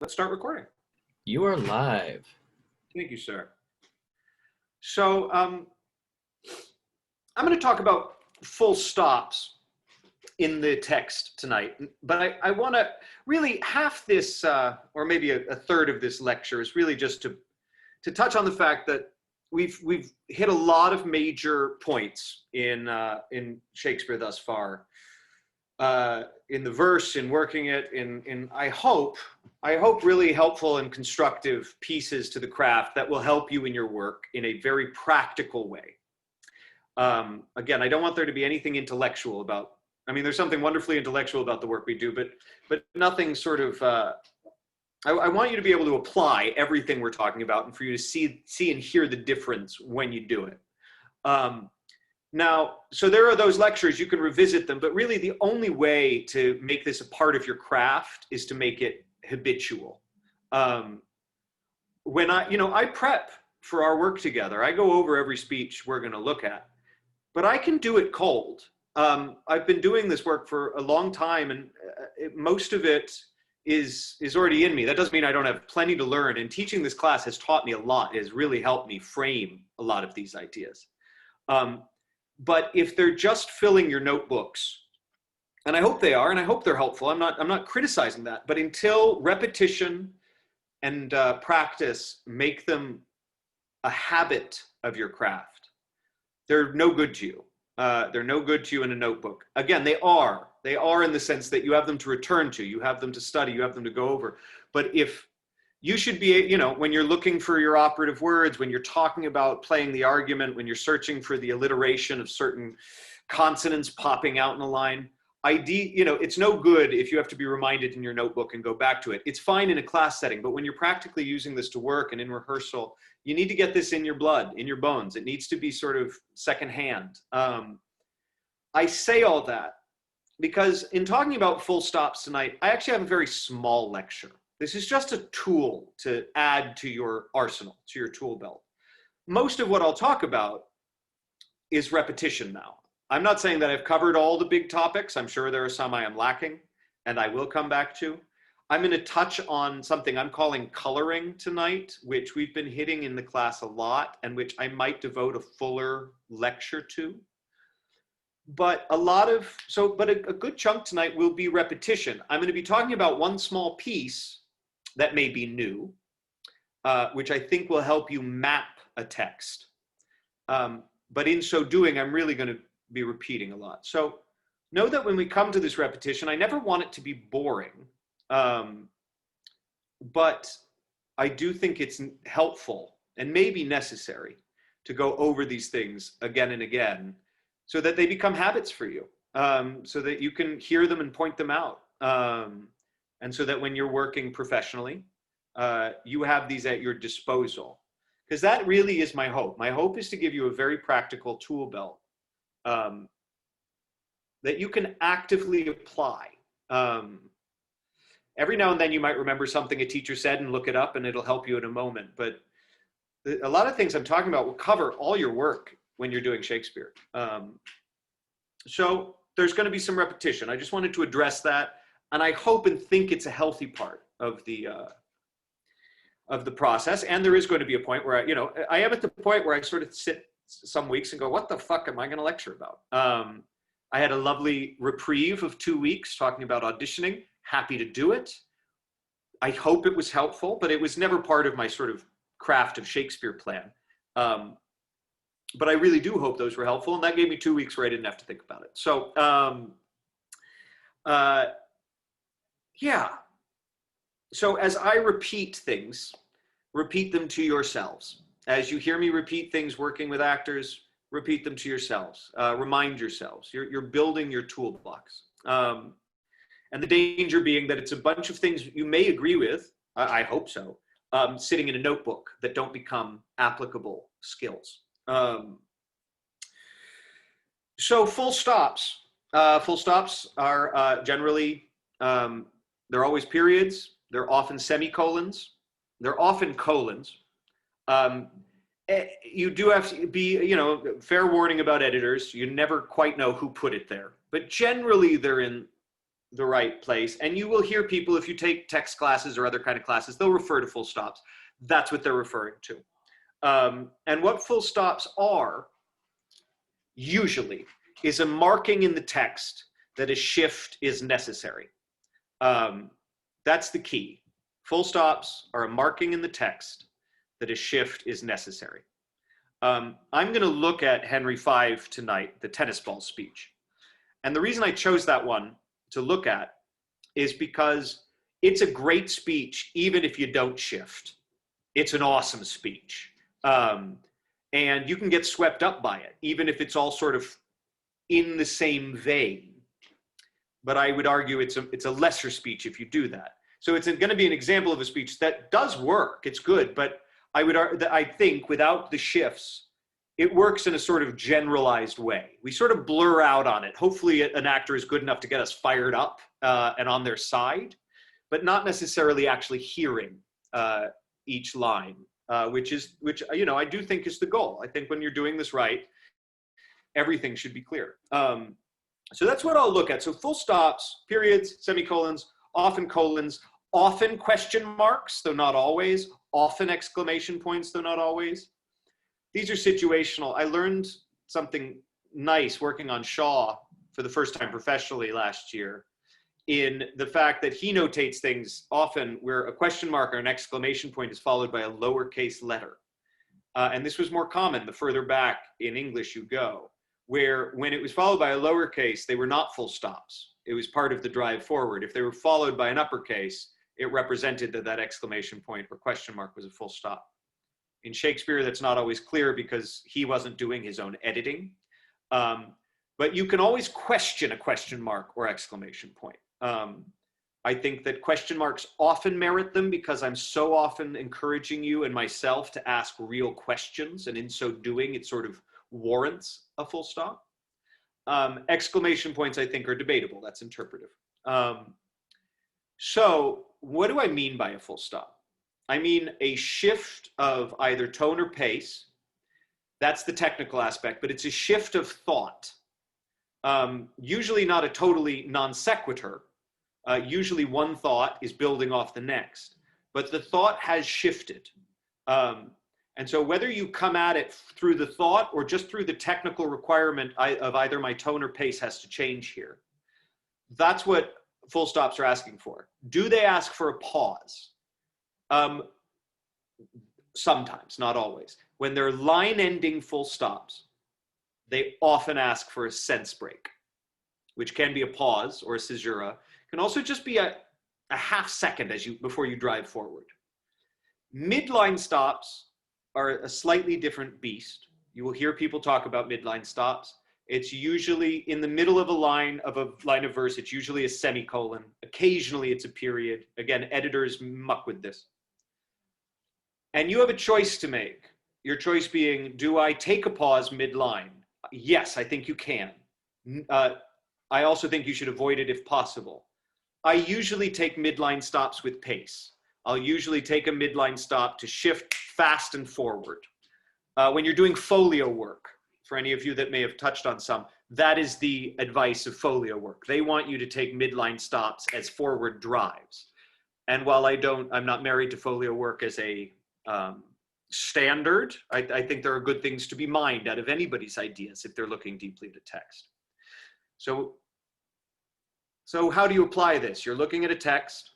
Let's start recording. You are live. Thank you, sir. So I'm going to talk about full stops in the text tonight, but I want to really half this, or maybe a third of this lecture is really just to touch on the fact that we've hit a lot of major points in Shakespeare thus far. In the verse, in working it, in I hope really helpful and constructive pieces to the craft that will help you in your work in a very practical way. Again, I don't want there to be anything intellectual about. I mean, there's something wonderfully intellectual about the work we do, but nothing sort of. I want you to be able to apply everything we're talking about, and for you to see and hear the difference when you do it. Now, so there are those lectures, you can revisit them, but really the only way to make this a part of your craft is to make it habitual. When I prep for our work together, I go over every speech we're going to look at, but I can do it cold. I've been doing this work for a long time, and most of it is already in me. That doesn't mean I don't have plenty to learn, and teaching this class has taught me a lot. It has really helped me frame a lot of these ideas. But if they're just filling your notebooks, and I hope they are, and I hope they're helpful, I'm not criticizing that, but until repetition and practice make them a habit of your craft, they're no good to you. They're no good to you in a notebook. Again, they are in the sense that you have them to return to, you have them to study, you have them to go over. But if you should be, when you're looking for your operative words, when you're talking about playing the argument, when you're searching for the alliteration of certain consonants popping out in a line, it's no good if you have to be reminded in your notebook and go back to it. It's fine in a class setting, but when you're practically using this to work and in rehearsal, you need to get this in your blood, in your bones. It needs to be sort of secondhand. I say all that because in talking about full stops tonight, I actually have a very small lecture. This is just a tool to add to your arsenal, to your tool belt. Most of what I'll talk about is repetition now. I'm not saying that I've covered all the big topics. I'm sure there are some I am lacking, and I will come back to. I'm going to touch on something I'm calling coloring tonight, which we've been hitting in the class a lot, and which I might devote a fuller lecture to. But a good chunk tonight will be repetition. I'm going to be talking about one small piece that may be new, which I think will help you map a text. But in so doing, I'm really going to be repeating a lot. So know that when we come to this repetition, I never want it to be boring, but I do think it's helpful and maybe necessary to go over these things again and again so that they become habits for you, so that you can hear them and point them out. And so that when you're working professionally, you have these at your disposal. Because that really is my hope. My hope is to give you a very practical tool belt that you can actively apply. Every now and then you might remember something a teacher said and look it up and it'll help you in a moment. But a lot of things I'm talking about will cover all your work when you're doing Shakespeare. So there's going to be some repetition. I just wanted to address that. And I hope and think it's a healthy part of the process. And there is going to be a point where I am at the point where I sort of sit some weeks and go, what the fuck am I going to lecture about? I had a lovely reprieve of 2 weeks talking about auditioning. Happy to do it. I hope it was helpful, but it was never part of my sort of craft of Shakespeare plan. But I really do hope those were helpful. And that gave me 2 weeks where I didn't have to think about it. So, yeah. So as I repeat things, repeat them to yourselves. As you hear me repeat things working with actors, repeat them to yourselves. Remind yourselves. You're building your toolbox. And the danger being that it's a bunch of things you may agree with, I hope so, sitting in a notebook that don't become applicable skills. So full stops. Full stops are generally, they're always periods. They're often semicolons. They're often colons. You do have to be, fair warning about editors. You never quite know who put it there. But generally, they're in the right place. And you will hear people, if you take text classes or other kind of classes, they'll refer to full stops. That's what they're referring to. And what full stops are, usually, is a marking in the text that a shift is necessary. That's the key. Full stops are a marking in the text that a shift is necessary. I'm going to look at Henry V tonight, the tennis ball speech. And the reason I chose that one to look at is because it's a great speech, even if you don't shift. It's an awesome speech. And you can get swept up by it, even if it's all sort of in the same vein. But I would argue it's a lesser speech if you do that. So it's going to be an example of a speech that does work. It's good, but I think without the shifts, it works in a sort of generalized way. We sort of blur out on it. Hopefully an actor is good enough to get us fired up and on their side, but not necessarily actually hearing each line, which I do think is the goal. I think when you're doing this right, everything should be clear. So that's what I'll look at. So full stops, periods, semicolons, often colons, often question marks, though not always, often exclamation points, though not always. These are situational. I learned something nice working on Shaw for the first time professionally last year, in the fact that he notates things often where a question mark or an exclamation point is followed by a lowercase letter. And this was more common the further back in English you go, where when it was followed by a lowercase, they were not full stops. It was part of the drive forward. If they were followed by an uppercase, it represented that exclamation point or question mark was a full stop. In Shakespeare, that's not always clear because he wasn't doing his own editing. But you can always question a question mark or exclamation point. I think that question marks often merit them because I'm so often encouraging you and myself to ask real questions, and in so doing, it sort of warrants a full stop. Exclamation points, I think, are debatable. That's interpretive. So what do I mean by a full stop? I mean a shift of either tone or pace. That's the technical aspect, but it's a shift of thought. Usually not a totally non sequitur. Usually one thought is building off the next, but the thought has shifted. And so whether you come at it through the thought or just through the technical requirement of either my tone or pace has to change here. That's what full stops are asking for. Do they ask for a pause? Sometimes, not always. When they're line ending full stops, they often ask for a sense break, which can be a pause or a caesura. It can also just be a half second before you drive forward. Midline stops are a slightly different beast. You will hear people talk about midline stops. It's usually in the middle of a line of verse. It's usually a semicolon. Occasionally it's a period. Again, editors muck with this. And you have a choice to make. Your choice being, do I take a pause midline? Yes, I think you can. I also think you should avoid it if possible. I usually take midline stops with pace. I'll usually take a midline stop to shift fast and forward. When you're doing folio work, for any of you that may have touched on some, that is the advice of folio work. They want you to take midline stops as forward drives. And while I'm not married to folio work as a standard, I think there are good things to be mined out of anybody's ideas if they're looking deeply at a text. So how do you apply this? You're looking at a text.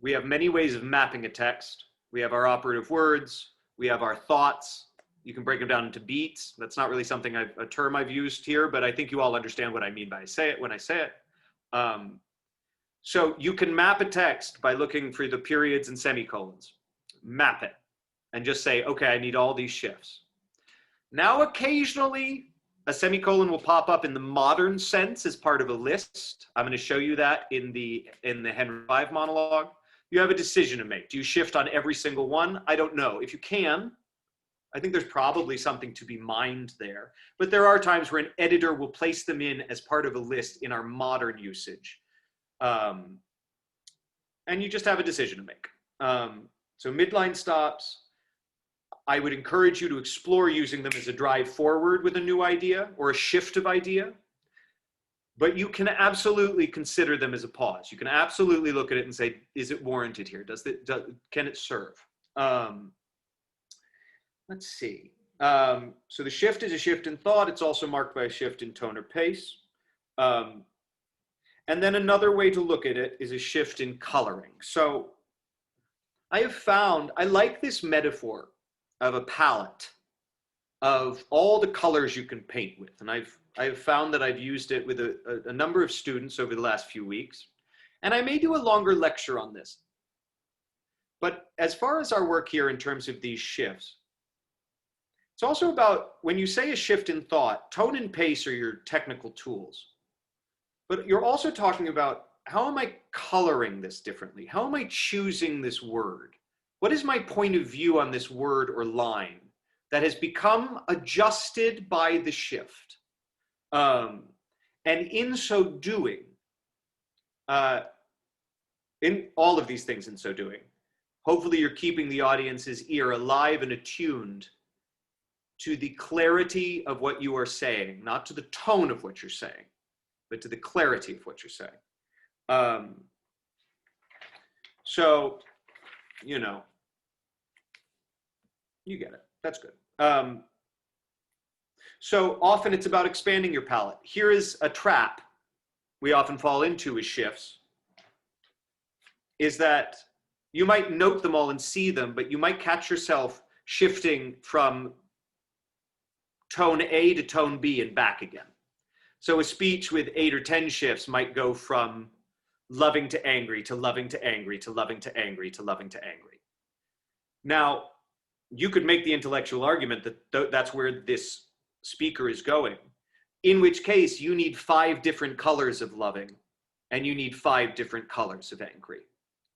We have many ways of mapping a text. We have our operative words. We have our thoughts. You can break them down into beats. That's not really a term I've used here, but I think you all understand what I mean when I say it. So you can map a text by looking for the periods and semicolons. Map it and just say, okay, I need all these shifts. Now, occasionally, a semicolon will pop up in the modern sense as part of a list. I'm going to show you that in the Henry V monologue. You have a decision to make. Do you shift on every single one? I don't know. If you can, I think there's probably something to be mined there. But there are times where an editor will place them in as part of a list in our modern usage. And you just have a decision to make. So midline stops, I would encourage you to explore using them as a drive forward with a new idea or a shift of idea. But you can absolutely consider them as a pause. You can absolutely look at it and say, is it warranted here? Can it serve? Let's see. So the shift is a shift in thought. It's also marked by a shift in tone or pace. And then another way to look at it is a shift in coloring. So I have found, I like this metaphor of a palette of all the colors you can paint with. And I've found that I've used it with a number of students over the last few weeks. And I may do a longer lecture on this. But as far as our work here in terms of these shifts, it's also about, when you say a shift in thought, tone and pace are your technical tools. But you're also talking about, how am I coloring this differently? How am I choosing this word? What is my point of view on this word or line that has become adjusted by the shift? And in so doing, in all of these things in so doing, hopefully you're keeping the audience's ear alive and attuned to the clarity of what you are saying, not to the tone of what you're saying, but to the clarity of what you're saying. So, you know, you get it. That's good. So often it's about expanding your palette. Here is a trap we often fall into as shifts, is that you might note them all and see them, but you might catch yourself shifting from tone A to tone B and back again. So a speech with 8 or 10 shifts might go from loving to angry to loving to angry to loving to angry to loving to angry. Now, you could make the intellectual argument that that's where this speaker is going, in which case you need 5 different colors of loving and you need 5 different colors of angry.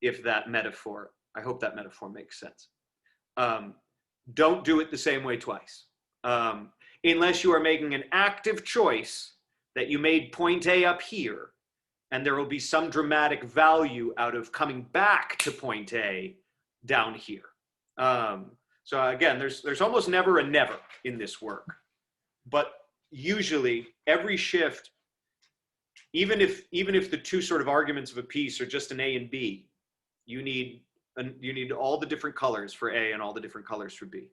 If that metaphor, I hope that metaphor makes sense. Don't do it the same way twice. Unless you are making an active choice that you made point A up here, and there will be some dramatic value out of coming back to point A down here. So again, there's almost never a never in this work, but usually every shift, even if the 2 sort of arguments of a piece are just an A and B, you need all the different colors for A and all the different colors for B.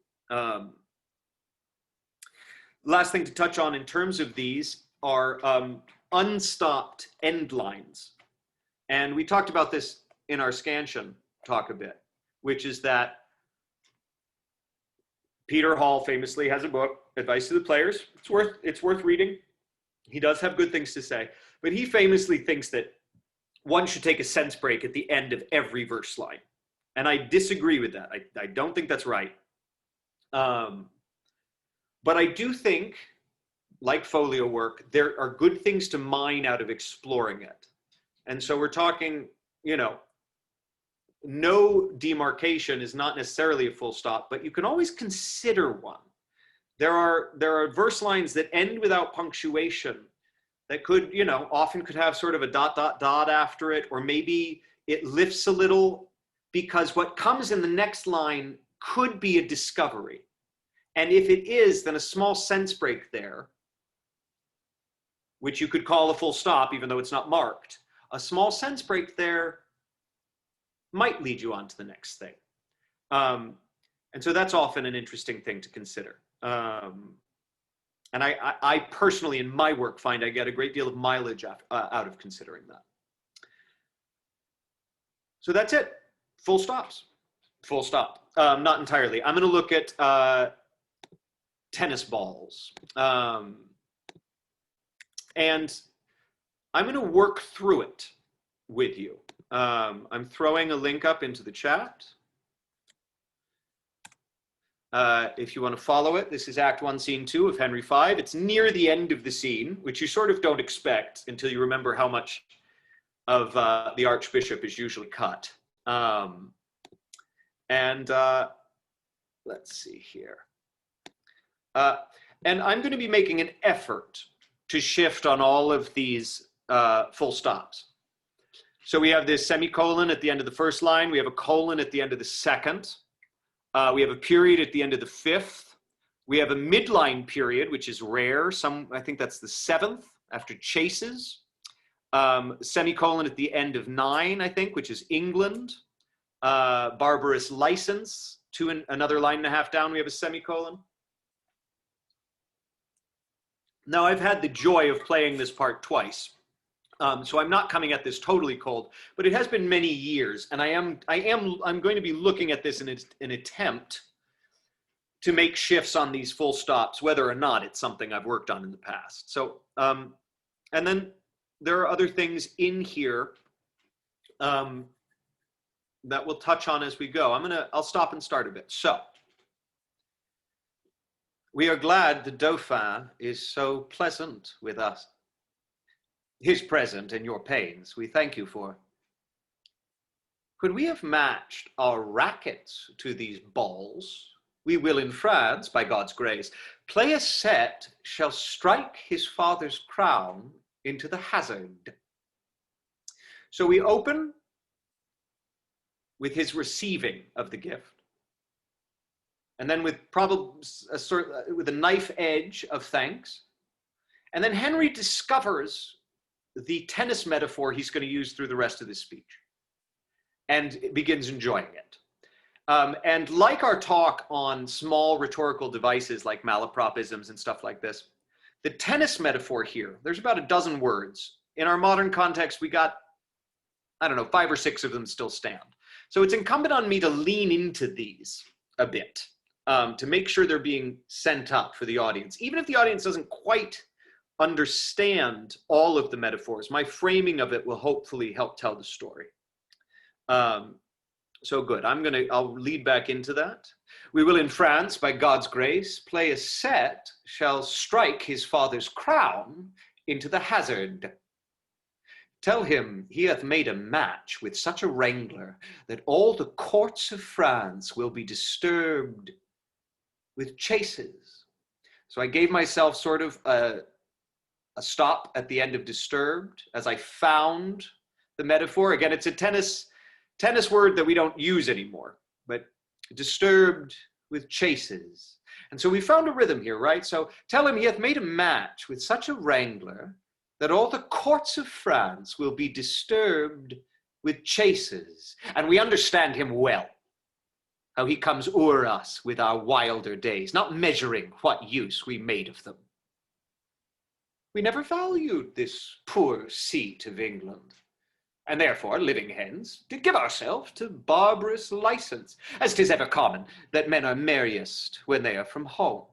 Last thing to touch on in terms of these are unstopped end lines. And we talked about this in our scansion talk a bit, which is that Peter Hall famously has a book, Advice to the Players. It's worth reading. He does have good things to say, but he famously thinks that one should take a sense break at the end of every verse line. And I disagree with that. I don't think that's right. But I do think, like folio work, there are good things to mine out of exploring it. And so we're talking, you know, no demarcation is not necessarily a full stop, but you can always consider one. There are verse lines that end without punctuation that could, you know, often could have sort of a ... after it, or maybe it lifts a little because what comes in the next line could be a discovery. And if it is, then a small sense break there, which you could call a full stop, even though it's not marked, a small sense break there might lead you on to the next thing. And so that's often an interesting thing to consider. And I personally, in my work, find I get a great deal of mileage out of considering that. So that's it. Full stops. Full stop. Not entirely. I'm going to look at tennis balls. And I'm going to work through it with you. I'm throwing a link up into the chat. If you want to follow it, this is Act 1, Scene 2 of Henry V. It's near the end of the scene, which you sort of don't expect until you remember how much of the Archbishop is usually cut. Let's see here. And I'm going to be making an effort to shift on all of these full stops. So we have this semicolon at the end of the first line. We have a colon at the end of the second. We have a period at the end of the fifth. We have a midline period, which is rare. I think that's the seventh, after chases, semicolon at the end of 9, I think, which is England, barbarous license, another line and a half down, we have a semicolon. Now, I've had the joy of playing this part twice, so I'm not coming at this totally cold, but it has been many years, and I'm going to be looking at this in an attempt to make shifts on these full stops, whether or not it's something I've worked on in the past. So, and then there are other things in here that we'll touch on as we go. I'll stop and start a bit. So, we are glad the Dauphin is so pleasant with us. His present and your pains we thank you for. Could we have matched our rackets to these balls, we will in France, by God's grace, play a set shall strike his father's crown into the hazard. So we open with his receiving of the gift, and then with with a knife edge of thanks, and then Henry discovers the tennis metaphor he's going to use through the rest of this speech, and begins enjoying it. And like our talk on small rhetorical devices like malapropisms and stuff like this, the tennis metaphor here, there's about a dozen words. In our modern context, we got, I don't know, 5 or 6 of them still stand. So it's incumbent on me to lean into these a bit, to make sure they're being sent up for the audience. Even if the audience doesn't quite understand all of the metaphors, my framing of it will hopefully help tell the story. So good, I'll lead back into that. We will in France, by God's grace, play a set shall strike his father's crown into the hazard. Tell him he hath made a match with such a wrangler that all the courts of France will be disturbed with chases. So I gave myself sort of a stop at the end of disturbed as I found the metaphor. Again, it's a tennis word that we don't use anymore, but disturbed with chases. And so we found a rhythm here, right? So tell him he hath made a match with such a wrangler that all the courts of France will be disturbed with chases. And we understand him well, how he comes o'er us with our wilder days, not measuring what use we made of them. We never valued this poor seat of England, and therefore, living hence, did give ourselves to barbarous license, as 'tis ever common that men are merriest when they are from home.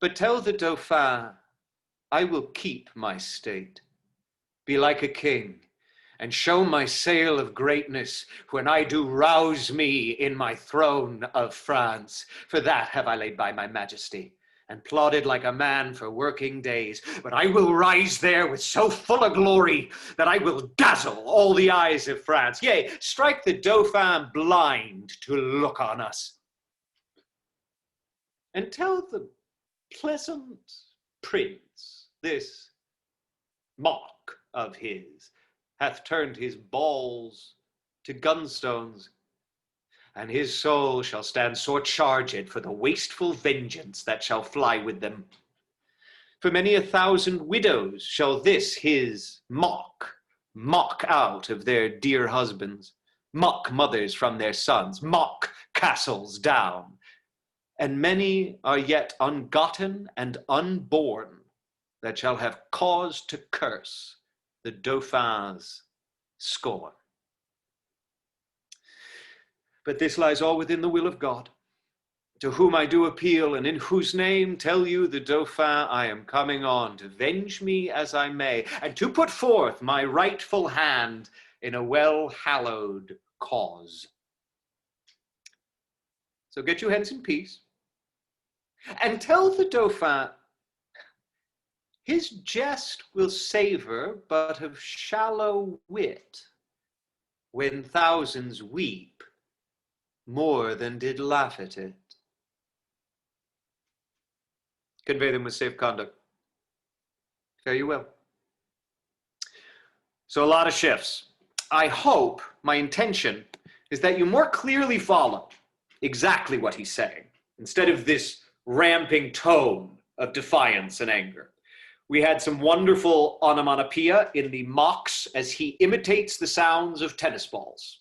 But tell the Dauphin, I will keep my state, be like a king, and show my sail of greatness when I do rouse me in my throne of France. For that have I laid by my majesty, and plodded like a man for working days. But I will rise there with so full a glory that I will dazzle all the eyes of France. Yea, strike the Dauphin blind to look on us. And tell the pleasant prince this mock of his hath turned his balls to gunstones, and his soul shall stand sore charged for the wasteful vengeance that shall fly with them. For many 1,000 widows shall this his mock out of their dear husbands, mock mothers from their sons, mock castles down. And many are yet ungotten and unborn that shall have cause to curse the Dauphin's scorn. But this lies all within the will of God, to whom I do appeal, and in whose name tell you the Dauphin I am coming on to venge me as I may, and to put forth my rightful hand in a well-hallowed cause. So get you hence in peace, and tell the Dauphin his jest will savor but of shallow wit, when thousands weep more than did laugh at it. Convey them with safe conduct. Fare you well. So a lot of shifts. I hope, my intention is that you more clearly follow exactly what he's saying, instead of this ramping tone of defiance and anger. We had some wonderful onomatopoeia in the mocks as he imitates the sounds of tennis balls.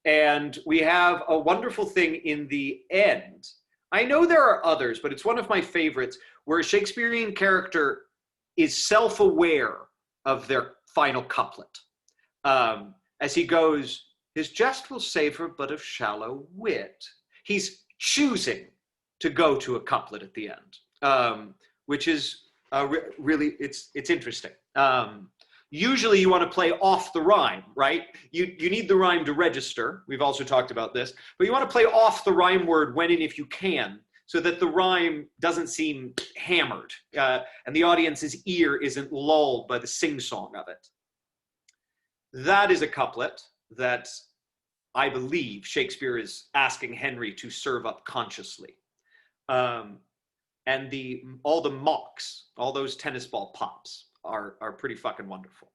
And we have a wonderful thing in the end. I know there are others, but it's one of my favorites, where a Shakespearean character is self-aware of their final couplet. As he goes, his jest will savor but of shallow wit. He's choosing to go to a couplet at the end, which is really, it's interesting. Usually you want to play off the rhyme, right? You need the rhyme to register. We've also talked about this, but you want to play off the rhyme word when and if you can, so that the rhyme doesn't seem hammered and the audience's ear isn't lulled by the sing-song of it. That is a couplet that I believe Shakespeare is asking Henry to serve up consciously. And all the mocks, all those tennis ball pops are pretty fucking wonderful.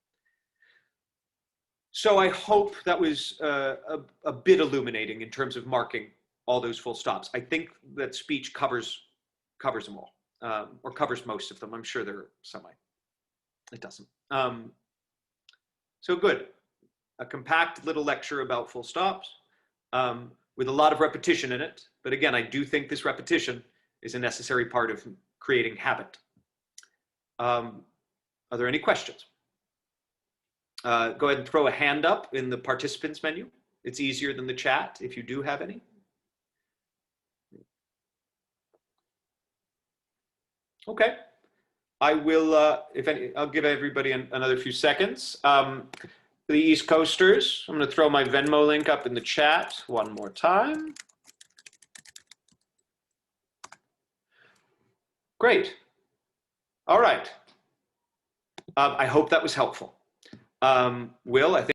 So I hope that was a bit illuminating in terms of marking all those full stops. I think that speech covers them all, or covers most of them. I'm sure there are some it doesn't. So good. A compact little lecture about full stops with a lot of repetition in it. But again, I do think this repetition is a necessary part of creating habit. Are there any questions? Go ahead and throw a hand up in the participants menu. It's easier than the chat if you do have any. Okay. I will, if any, I'll give everybody another few seconds. The East Coasters, I'm going to throw my Venmo link up in the chat one more time. Great. All right. I hope that was helpful. Will, I think